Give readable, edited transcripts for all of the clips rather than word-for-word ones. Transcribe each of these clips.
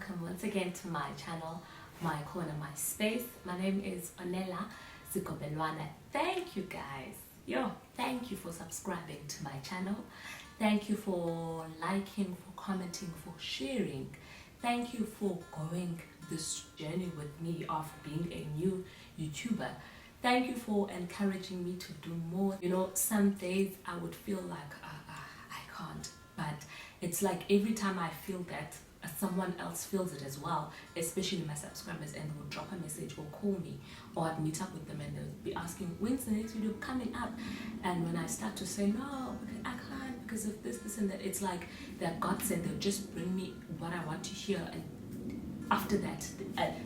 welcome once again to my channel, my corner, my space. My name is Onela Zikobelwana. Thank you guys. Thank you for subscribing to my channel. Thank you for liking, for commenting, for sharing. Thank you for going this journey with me of being a new YouTuber. Thank you for encouraging me to do more. Some days I would feel like I can't, but it's like every time I feel that, someone else feels it as well, especially my subscribers, and will drop a message or call me, or I'd meet up with them and they'll be asking, when's the next video coming up? And when I start to say, no, I can't because of this and that, it's like they're God sent. They'll just bring me what I want to hear, and after that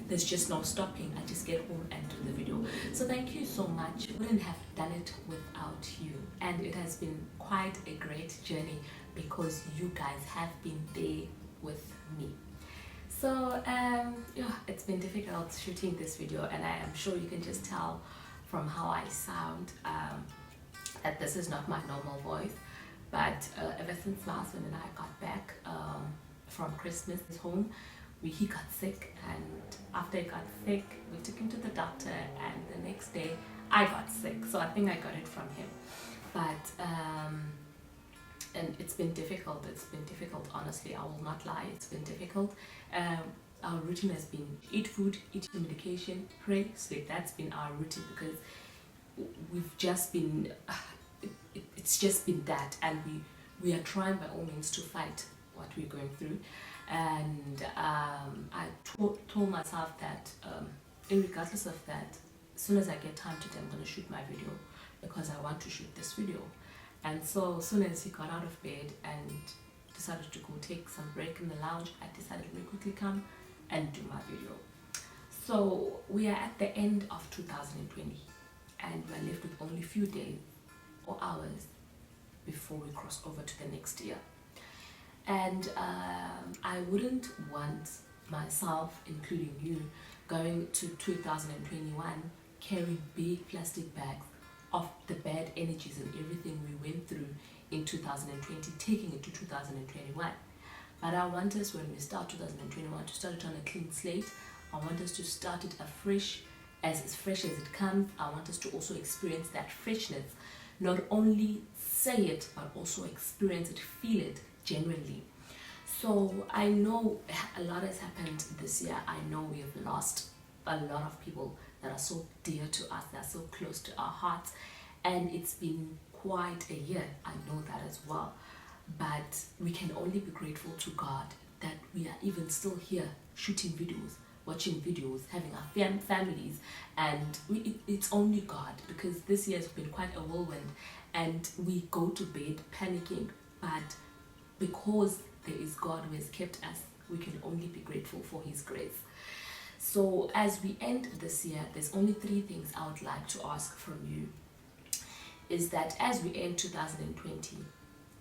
there's just no stopping. I just get home and do the video. So thank you so much. I wouldn't have done it without you, and it has been quite a great journey because you guys have been there with me. So it's been difficult shooting this video, and I am sure you can just tell from how I sound that this is not my normal voice. But ever since last when I got back from Christmas home, he got sick, and after he got sick we took him to the doctor, and the next day I got sick, so I think I got it from him. But and it's been difficult. Honestly, I will not lie, it's been difficult. Our routine has been eat food, eat your medication, pray, sleep. That's been our routine because we've just been it's just been that, and we are trying by all means to fight what we're going through. And I told myself that regardless of that, as soon as I get time today, I'm going to shoot my video because I want to shoot this video. And so as soon as he got out of bed and decided to go take some break in the lounge, I decided to quickly come and do my video. So we are at the end of 2020, and we're left with only a few days or hours before we cross over to the next year. And I wouldn't want myself, including you, going to 2021 carrying big plastic bags of the bad energies and everything we went through in 2020, taking it to 2021. But I want us, when we start 2021, to start it on a clean slate. I want us to start it afresh, as fresh as it comes. I want us to also experience that freshness, not only say it, but also experience it, feel it genuinely. So I know a lot has happened this year. I know we have lost a lot of people that are so dear to us, that are so close to our hearts, and it's been quite a year. I know that as well. But we can only be grateful to God that we are even still here shooting videos, watching videos, having our families, and it's only God, because this year has been quite a whirlwind, and we go to bed panicking, but because there is God who has kept us, we can only be grateful for His grace. So as we end this year, there's only 3 things I would like to ask from you. Is that as we end 2020,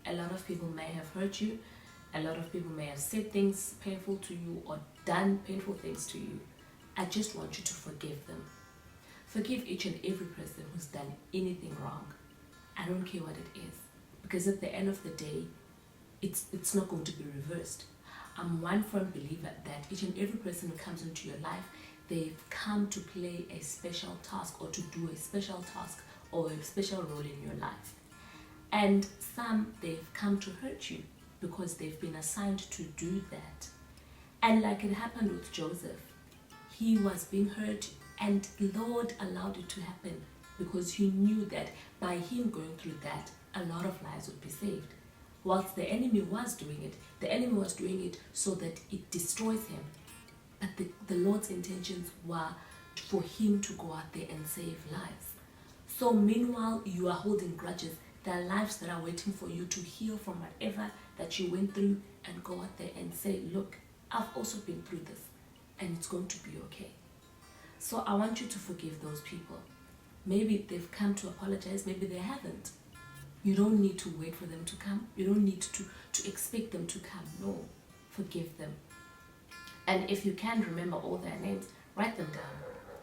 a lot of people may have hurt you, a lot of people may have said things painful to you or done painful things to you. I just want you to forgive them. Forgive each and every person who's done anything wrong. I don't care what it is, because at the end of the day, it's not going to be reversed. I'm one firm believer that each and every person who comes into your life, they've come to play a special task or to do a special task or a special role in your life. And some, they've come to hurt you because they've been assigned to do that. And like it happened with Joseph, he was being hurt, and the Lord allowed it to happen because He knew that by him going through that, a lot of lives would be saved. Whilst the enemy was doing it so that it destroys him. But the Lord's intentions were for him to go out there and save lives. So meanwhile, you are holding grudges. There are lives that are waiting for you to heal from whatever that you went through, and go out there and say, look, I've also been through this, and it's going to be okay. So I want you to forgive those people. Maybe they've come to apologize, maybe they haven't. You don't need to wait for them to come. You don't need to expect them to come. No, forgive them. And if you can remember all their names, write them down.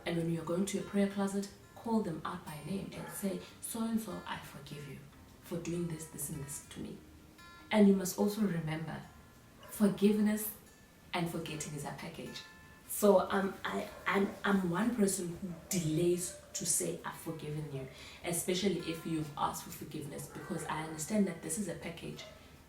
And when you're going to your prayer closet, call them out by name and say, so and so, I forgive you for doing this and this to me. And you must also remember, forgiveness and forgetting is a package. So I'm one person who delays to say I've forgiven you, especially if you've asked for forgiveness, because I understand that this is a package,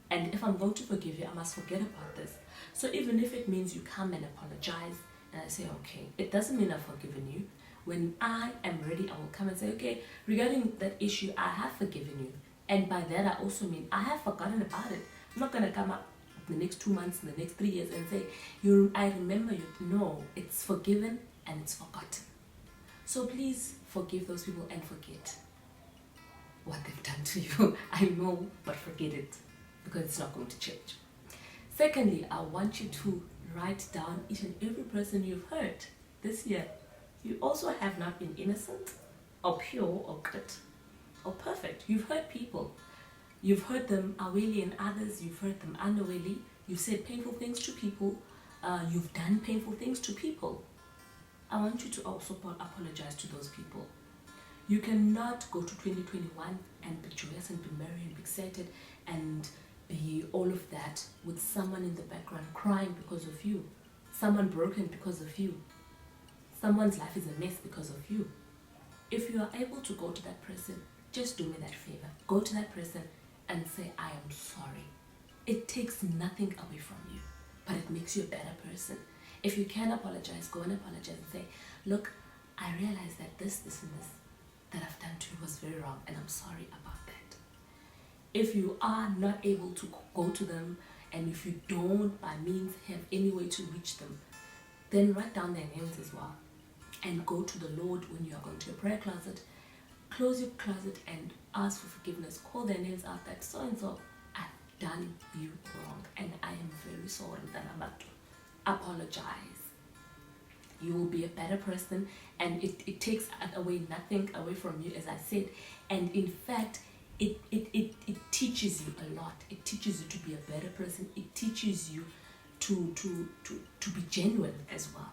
and if I'm going to forgive you, I must forget about this. So even if it means you come and apologize, and I say, okay, it doesn't mean I've forgiven you. When I am ready, I will come and say, okay, regarding that issue, I have forgiven you. And by that, I also mean I have forgotten about it. I'm not going to come up the next 2 months, in the next 3 years and say, I remember you. No, it's forgiven and it's forgotten. So please forgive those people and forget what they've done to you. I know, but forget it, because it's not going to change. Secondly, I want you to write down each and every person you've hurt this year. You also have not been innocent or pure or good or perfect. You've hurt people. You've hurt them awayly and others. You've hurt them unawayly. You've said painful things to people. You've done painful things to people. I want you to also apologize to those people. You cannot go to 2021 and be joyous and be merry and be excited and be all of that with someone in the background crying because of you, someone broken because of you, someone's life is a mess because of you. If you are able to go to that person, just do me that favor. Go to that person and say, I am sorry. It takes nothing away from you, but it makes you a better person. If you can apologize, go and apologize and say, look, I realize that this and this that I've done to you was very wrong, and I'm sorry about that. If you are not able to go to them, and if you don't by means have any way to reach them, then write down their names as well and go to the Lord when you are going to your prayer closet. Close your closet and ask for forgiveness. Call their names out that so and so, I've done you wrong and I am very sorry that I'm about to apologize. You will be a better person, and it takes away nothing away from you, as I said, and in fact it teaches you a lot. It teaches you to be a better person. It teaches you to be genuine as well.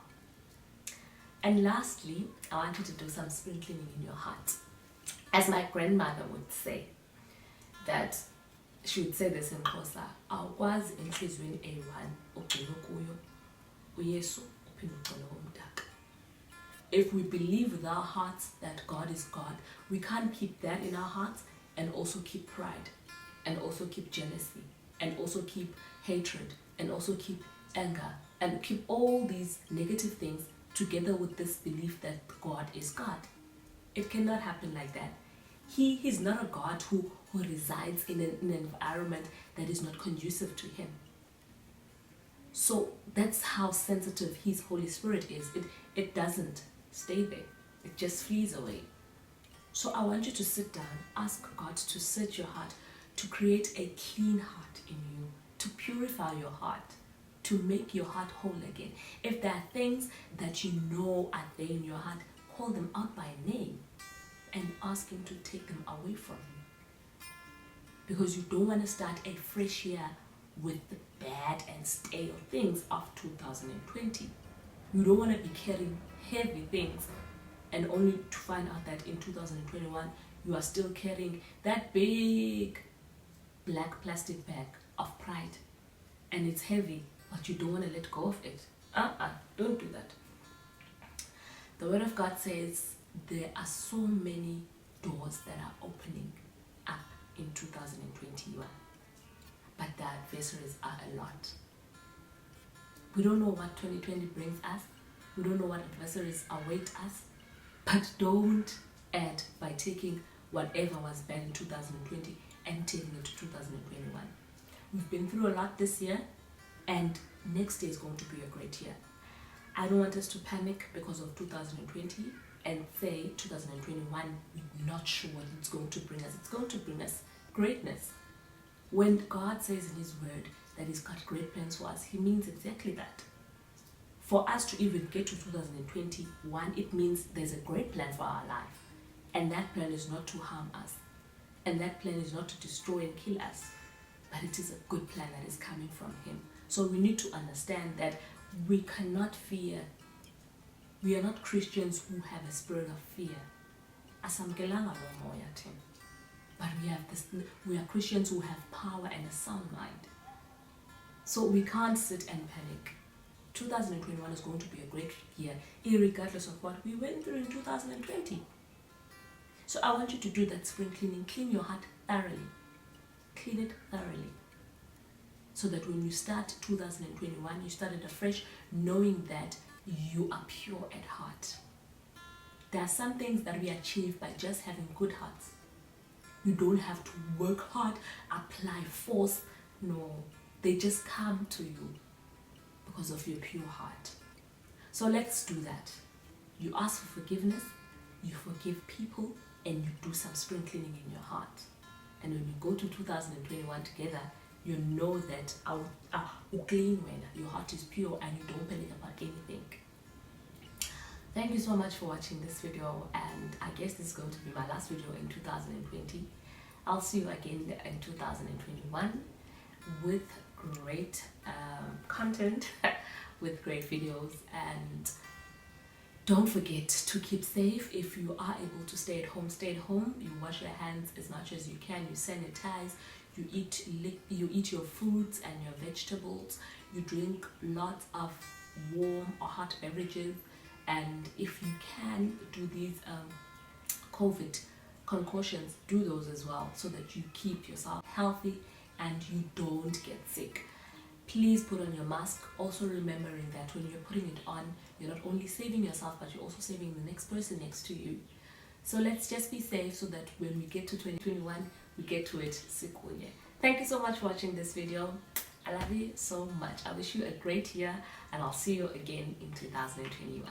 And lastly, I want you to do some spring cleaning in your heart. As my grandmother would say, that she would say this in Xhosa, awukwazi enhliziyweni eyi-1 ugcine kuyo uYesu uphinde ugcine umdaka. If we believe with our hearts that God is God, we can't keep that in our hearts and also keep pride, and also keep jealousy, and also keep hatred, and also keep anger, and keep all these negative things together with this belief that God is God. It cannot happen like that. He's not a God who resides in an environment that is not conducive to him. So that's how sensitive his Holy Spirit is. It doesn't stay there. It just flees away. So I want you to sit down, ask God to search your heart, to create a clean heart in you, to purify your heart, to make your heart whole again. If there are things that you know are there in your heart, call them out by name and ask him to take them away from you. Because you don't want to start a fresh year with the bad and stale things of 2020. You don't want to be carrying heavy things and only to find out that in 2021 you are still carrying that big black plastic bag of pride, and it's heavy, but you don't want to let go of it. Don't do that. The Word of God says there are so many doors that are opening up in 2021, but the adversaries are a lot. We don't know what 2020 brings us. We don't know what adversaries await us, but don't add by taking whatever was bad in 2020 and taking it to 2021. We've been through a lot this year, and next year is going to be a great year. I don't want us to panic because of 2020 and say 2021, we're not sure what it's going to bring us. It's going to bring us greatness. When God says in his word that he's got great plans for us, he means exactly that. For us to even get to 2021, it means there's a great plan for our life. And that plan is not to harm us. And that plan is not to destroy and kill us. But it is a good plan that is coming from him. So we need to understand that we cannot fear. We are not Christians who have a spirit of fear. But we are Christians who have power and a sound mind. So we can't sit and panic. 2021 is going to be a great year, irregardless of what we went through in 2020. So I want you to do that spring cleaning. Clean your heart thoroughly. Clean it thoroughly. So that when you start 2021, you started afresh, knowing that you are pure at heart. There are some things that we achieve by just having good hearts. You don't have to work hard, apply force. No, they just come to you because of your pure heart. So let's do that. You ask for forgiveness, you forgive people, and you do some spring cleaning in your heart. And when you go to 2021 together, you know that clean when your heart is pure and you don't panic about anything. Thank you so much for watching this video, and I guess this is going to be my last video in 2020. I'll see you again in 2021 with great content, with great videos, and don't forget to keep safe. If you are able to stay at home, stay at home. You wash your hands as much as you can. You sanitize. You eat your fruits and your vegetables. You drink lots of warm or hot beverages. And if you can do these COVID concoctions, do those as well, so that you keep yourself healthy and you don't get sick. Please put on your mask, also remembering that when you're putting it on, you're not only saving yourself, but you're also saving the next person next to you. So let's just be safe, so that when we get to 2021, we get to it sikunye. Thank you so much for watching this video. I love you so much. I wish you a great year, and I'll see you again in 2021.